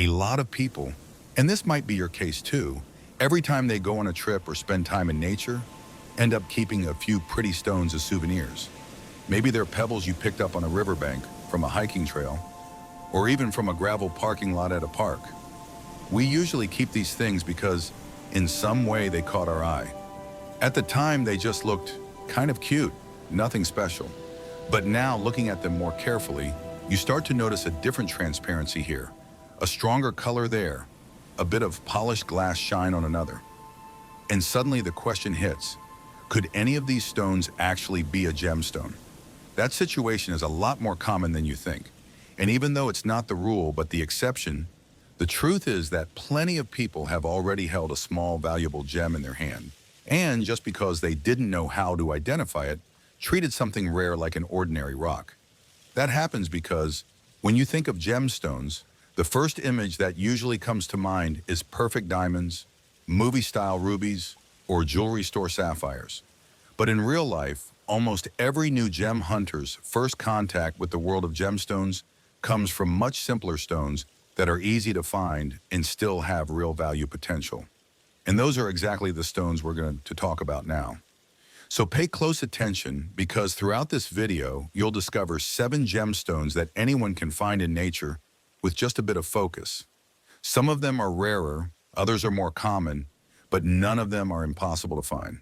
A lot of people, and this might be your case too, every time they go on a trip or spend time in nature, end up keeping a few pretty stones as souvenirs. Maybe they're pebbles you picked up on a riverbank, from a hiking trail, or even from a gravel parking lot at a park. We usually keep these things because in some way they caught our eye. At the time, they just looked kind of cute, nothing special. But now, looking at them more carefully, you start to notice a different transparency here, a stronger color there, a bit of polished glass shine on another. And suddenly the question hits, could any of these stones actually be a gemstone? That situation is a lot more common than you think. And even though it's not the rule but the exception, the truth is that plenty of people have already held a small, valuable gem in their hand. And just because they didn't know how to identify it, treated something rare like an ordinary rock. That happens because when you think of gemstones, the first image that usually comes to mind is perfect diamonds, movie-style rubies, or jewelry store sapphires. But in real life, almost every new gem hunter's first contact with the world of gemstones comes from much simpler stones that are easy to find and still have real value potential. And those are exactly the stones we're going to talk about now. So pay close attention because throughout this video, you'll discover 7 gemstones that anyone can find in nature with just a bit of focus. Some of them are rarer, others are more common, but none of them are impossible to find.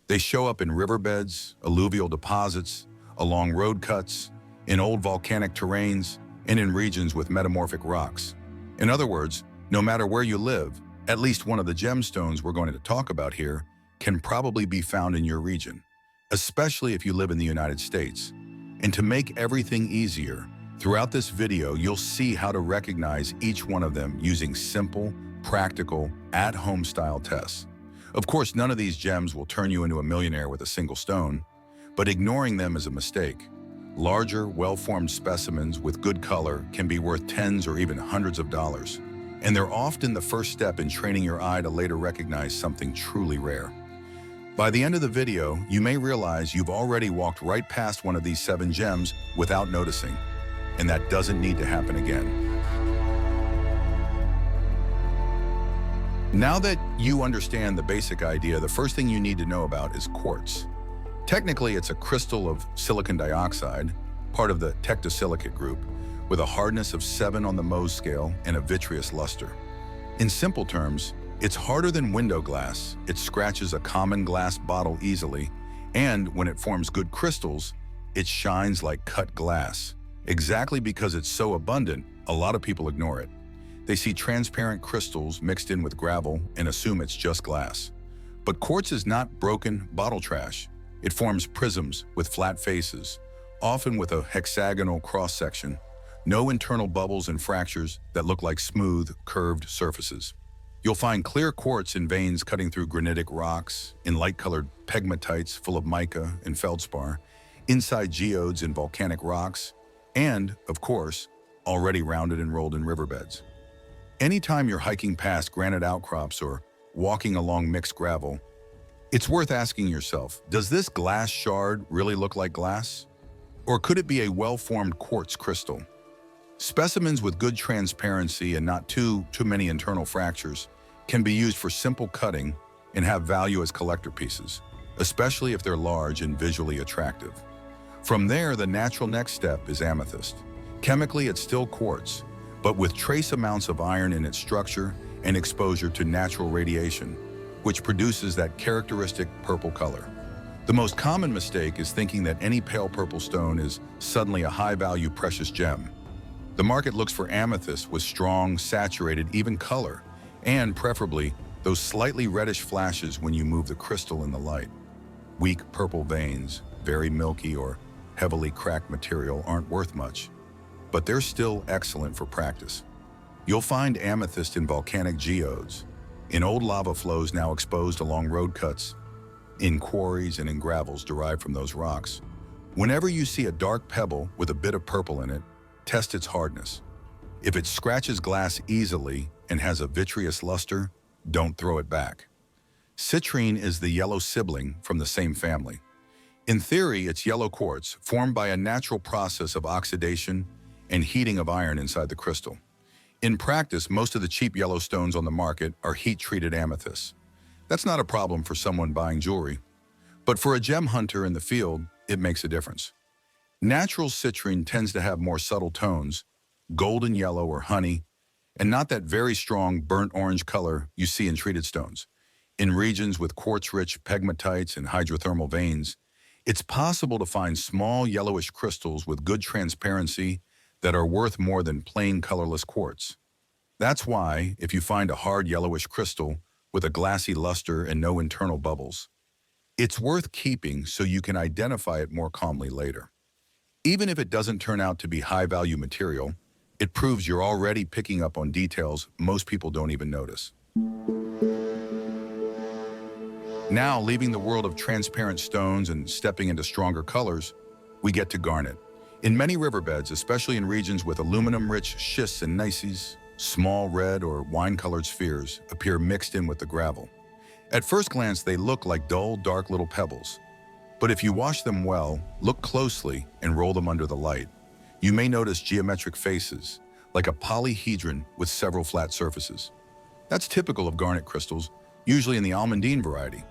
They show up in riverbeds, alluvial deposits, along road cuts, in old volcanic terrains, and in regions with metamorphic rocks. In other words, no matter where you live, at least one of the gemstones we're going to talk about here can probably be found in your region, especially if you live in the United States. And to make everything easier, throughout this video, you'll see how to recognize each one of them using simple, practical, at-home style tests. Of course, none of these gems will turn you into a millionaire with a single stone, but ignoring them is a mistake. Larger, well-formed specimens with good color can be worth tens or even hundreds of dollars. And they're often the first step in training your eye to later recognize something truly rare. By the end of the video, you may realize you've already walked right past one of these 7 gems without noticing, and that doesn't need to happen again. Now that you understand the basic idea, the first thing you need to know about is quartz. Technically, it's a crystal of silicon dioxide, part of the tectosilicate group, with a hardness of 7 on the Mohs scale and a vitreous luster. In simple terms, it's harder than window glass, it scratches a common glass bottle easily, and when it forms good crystals, it shines like cut glass. Exactly because it's so abundant, a lot of people ignore it. They see transparent crystals mixed in with gravel and assume it's just glass. But quartz is not broken bottle trash. It forms prisms with flat faces, often with a hexagonal cross-section, no internal bubbles and fractures that look like smooth, curved surfaces. You'll find clear quartz in veins cutting through granitic rocks, in light-colored pegmatites full of mica and feldspar, inside geodes in volcanic rocks, and, of course, already rounded and rolled in riverbeds. Anytime you're hiking past granite outcrops or walking along mixed gravel, it's worth asking yourself, does this glass shard really look like glass? Or could it be a well-formed quartz crystal? Specimens with good transparency and not too many internal fractures can be used for simple cutting and have value as collector pieces, especially if they're large and visually attractive. From there, the natural next step is amethyst. Chemically, it's still quartz, but with trace amounts of iron in its structure and exposure to natural radiation, which produces that characteristic purple color. The most common mistake is thinking that any pale purple stone is suddenly a high-value precious gem. The market looks for amethyst with strong, saturated, even color, and preferably those slightly reddish flashes when you move the crystal in the light. Weak purple veins, very milky or heavily cracked material aren't worth much, but they're still excellent for practice. You'll find amethyst in volcanic geodes, in old lava flows now exposed along road cuts, in quarries and in gravels derived from those rocks. Whenever you see a dark pebble with a bit of purple in it, test its hardness. If it scratches glass easily and has a vitreous luster, don't throw it back. Citrine is the yellow sibling from the same family. In theory, it's yellow quartz formed by a natural process of oxidation and heating of iron inside the crystal. In practice, most of the cheap yellow stones on the market are heat-treated amethysts. That's not a problem for someone buying jewelry, but for a gem hunter in the field, it makes a difference. Natural citrine tends to have more subtle tones, golden yellow or honey, and not that very strong burnt orange color you see in treated stones. In regions with quartz-rich pegmatites and hydrothermal veins, it's possible to find small yellowish crystals with good transparency that are worth more than plain colorless quartz. That's why, if you find a hard yellowish crystal with a glassy luster and no internal bubbles, it's worth keeping so you can identify it more calmly later. Even if it doesn't turn out to be high-value material, it proves you're already picking up on details most people don't even notice. Now, leaving the world of transparent stones and stepping into stronger colors, we get to garnet. In many riverbeds, especially in regions with aluminum-rich schists and gneisses, small red or wine-colored spheres appear mixed in with the gravel. At first glance, they look like dull, dark little pebbles. But if you wash them well, look closely, and roll them under the light, you may notice geometric faces, like a polyhedron with several flat surfaces. That's typical of garnet crystals, usually in the almandine variety.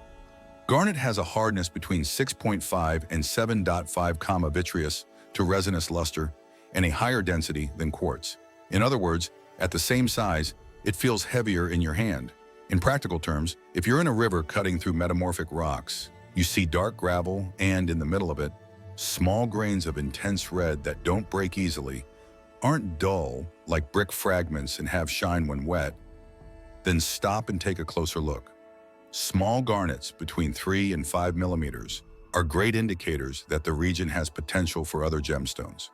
Garnet has a hardness between 6.5 and 7.5 vitreous to resinous luster and a higher density than quartz. In other words, at the same size, it feels heavier in your hand. In practical terms, if you're in a river cutting through metamorphic rocks, you see dark gravel and, in the middle of it, small grains of intense red that don't break easily, aren't dull like brick fragments and have shine when wet, then stop and take a closer look. Small garnets between 3 and 5 millimeters are great indicators that the region has potential for other gemstones.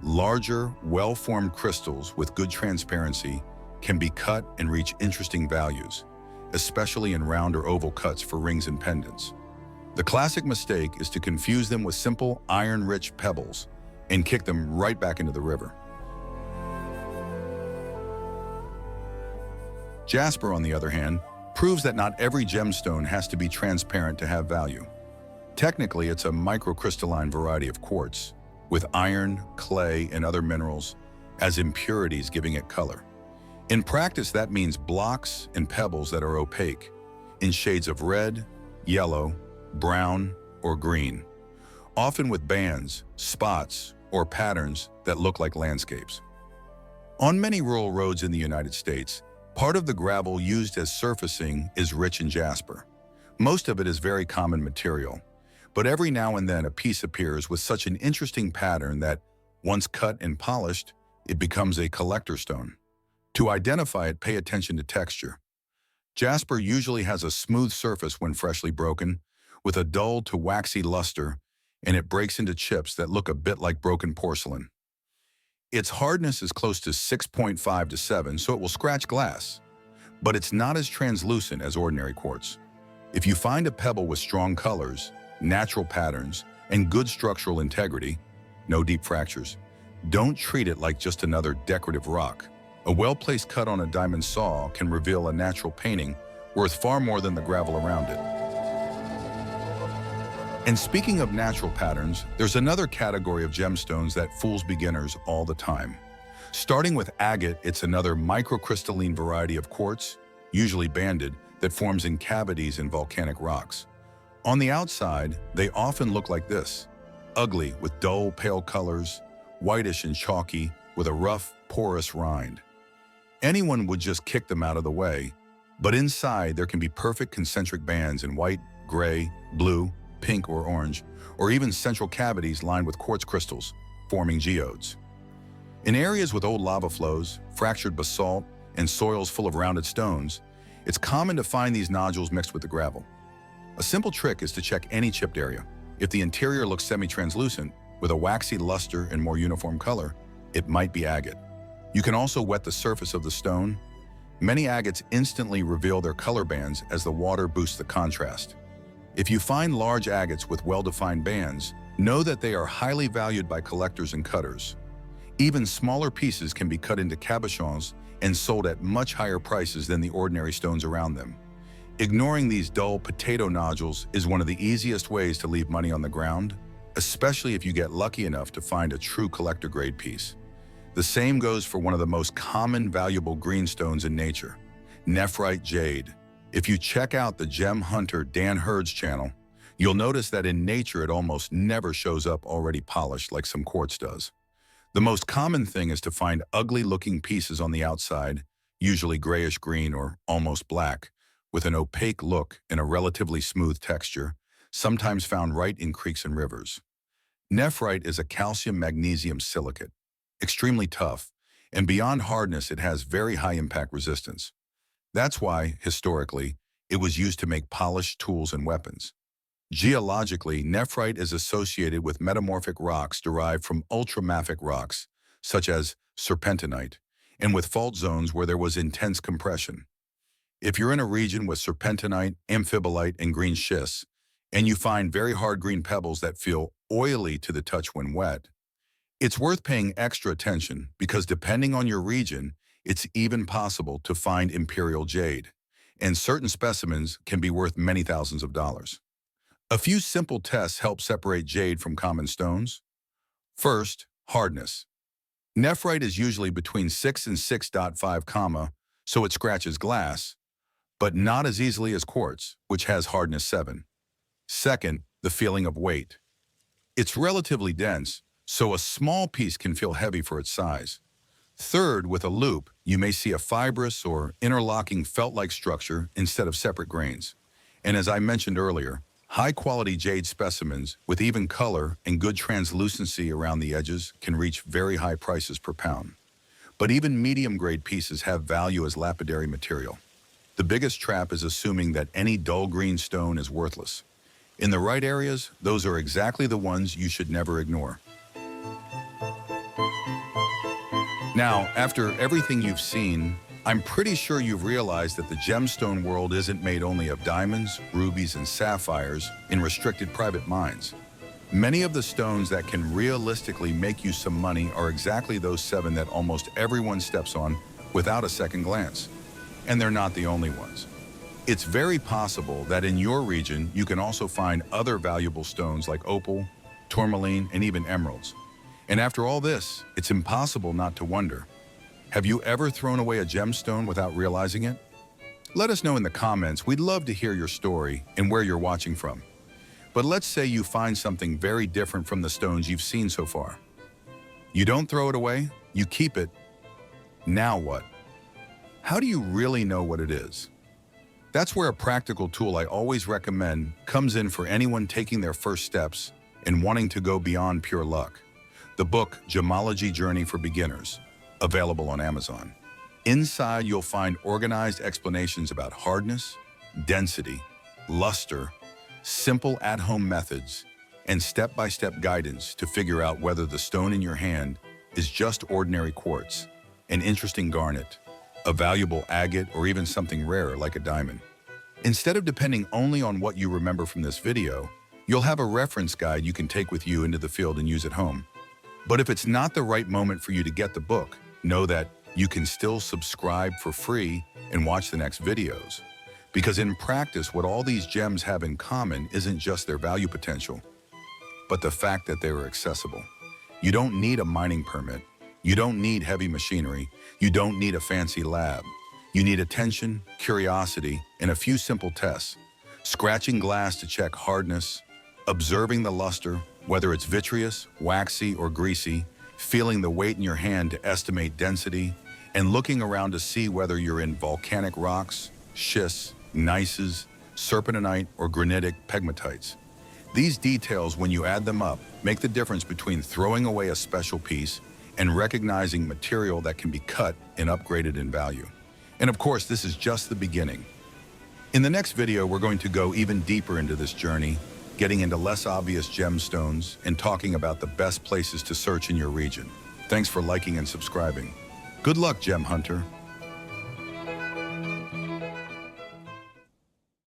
Larger, well-formed crystals with good transparency can be cut and reach interesting values, especially in round or oval cuts for rings and pendants. The classic mistake is to confuse them with simple iron-rich pebbles and kick them right back into the river. Jasper, on the other hand, proves that not every gemstone has to be transparent to have value. Technically, it's a microcrystalline variety of quartz, with iron, clay, and other minerals as impurities giving it color. In practice, that means blocks and pebbles that are opaque, in shades of red, yellow, brown, or green, often with bands, spots, or patterns that look like landscapes. On many rural roads in the United States, part of the gravel used as surfacing is rich in jasper. Most of it is very common material, but every now and then a piece appears with such an interesting pattern that, once cut and polished, it becomes a collector stone. To identify it, pay attention to texture. Jasper usually has a smooth surface when freshly broken, with a dull to waxy luster, and it breaks into chips that look a bit like broken porcelain. Its hardness is close to 6.5 to 7, so it will scratch glass, but it's not as translucent as ordinary quartz. If you find a pebble with strong colors, natural patterns, and good structural integrity, no deep fractures, don't treat it like just another decorative rock. A well-placed cut on a diamond saw can reveal a natural painting worth far more than the gravel around it. And speaking of natural patterns, there's another category of gemstones that fools beginners all the time. Starting with agate, it's another microcrystalline variety of quartz, usually banded, that forms in cavities in volcanic rocks. On the outside, they often look like this: ugly with dull, pale colors, whitish and chalky, with a rough, porous rind. Anyone would just kick them out of the way, but inside there can be perfect concentric bands in white, gray, blue, pink or orange, or even central cavities lined with quartz crystals, forming geodes. In areas with old lava flows, fractured basalt, and soils full of rounded stones, it's common to find these nodules mixed with the gravel. A simple trick is to check any chipped area. If the interior looks semi-translucent, with a waxy luster and more uniform color, it might be agate. You can also wet the surface of the stone. Many agates instantly reveal their color bands as the water boosts the contrast. If you find large agates with well-defined bands, know that they are highly valued by collectors and cutters. Even smaller pieces can be cut into cabochons and sold at much higher prices than the ordinary stones around them. Ignoring these dull potato nodules is one of the easiest ways to leave money on the ground, especially if you get lucky enough to find a true collector-grade piece. The same goes for one of the most common valuable greenstones in nature, nephrite jade. If you check out the gem hunter Dan Hurd's channel, you'll notice that in nature it almost never shows up already polished like some quartz does. The most common thing is to find ugly-looking pieces on the outside, usually grayish-green or almost black, with an opaque look and a relatively smooth texture, sometimes found right in creeks and rivers. Nephrite is a calcium-magnesium silicate, extremely tough, and beyond hardness it has very high impact resistance. That's why, historically, it was used to make polished tools and weapons. Geologically, nephrite is associated with metamorphic rocks derived from ultramafic rocks, such as serpentinite, and with fault zones where there was intense compression. If you're in a region with serpentinite, amphibolite, and green schists, and you find very hard green pebbles that feel oily to the touch when wet, it's worth paying extra attention because depending on your region, it's even possible to find imperial jade, and certain specimens can be worth many thousands of dollars. A few simple tests help separate jade from common stones. First, hardness. Nephrite is usually between 6 and 6.5, so it scratches glass, but not as easily as quartz, which has hardness 7. Second, the feeling of weight. It's relatively dense, so a small piece can feel heavy for its size. Third, with a loop, you may see a fibrous or interlocking felt-like structure instead of separate grains. And as I mentioned earlier, high-quality jade specimens with even color and good translucency around the edges can reach very high prices per pound. But even medium-grade pieces have value as lapidary material. The biggest trap is assuming that any dull green stone is worthless. In the right areas, those are exactly the ones you should never ignore. Now, after everything you've seen, I'm pretty sure you've realized that the gemstone world isn't made only of diamonds, rubies, and sapphires in restricted private mines. Many of the stones that can realistically make you some money are exactly those 7 that almost everyone steps on without a second glance. And they're not the only ones. It's very possible that in your region you can also find other valuable stones like opal, tourmaline, and even emeralds. And after all this, it's impossible not to wonder, have you ever thrown away a gemstone without realizing it? Let us know in the comments. We'd love to hear your story and where you're watching from. But let's say you find something very different from the stones you've seen so far. You don't throw it away, you keep it. Now what? How do you really know what it is? That's where a practical tool I always recommend comes in for anyone taking their first steps and wanting to go beyond pure luck. The book, Gemology Journey for Beginners, available on Amazon. Inside, you'll find organized explanations about hardness, density, luster, simple at-home methods, and step-by-step guidance to figure out whether the stone in your hand is just ordinary quartz, an interesting garnet, a valuable agate, or even something rare like a diamond. Instead of depending only on what you remember from this video, you'll have a reference guide you can take with you into the field and use at home. But if it's not the right moment for you to get the book, know that you can still subscribe for free and watch the next videos. Because in practice, what all these gems have in common isn't just their value potential, but the fact that they are accessible. You don't need a mining permit. You don't need heavy machinery. You don't need a fancy lab. You need attention, curiosity, and a few simple tests. Scratching glass to check hardness, observing the luster, whether it's vitreous, waxy, or greasy, feeling the weight in your hand to estimate density, and looking around to see whether you're in volcanic rocks, schists, gneisses, serpentinite, or granitic pegmatites. These details, when you add them up, make the difference between throwing away a special piece and recognizing material that can be cut and upgraded in value. And of course, this is just the beginning. In the next video, we're going to go even deeper into this journey, getting into less obvious gemstones and talking about the best places to search in your region. Thanks for liking and subscribing. Good luck, Gem Hunter.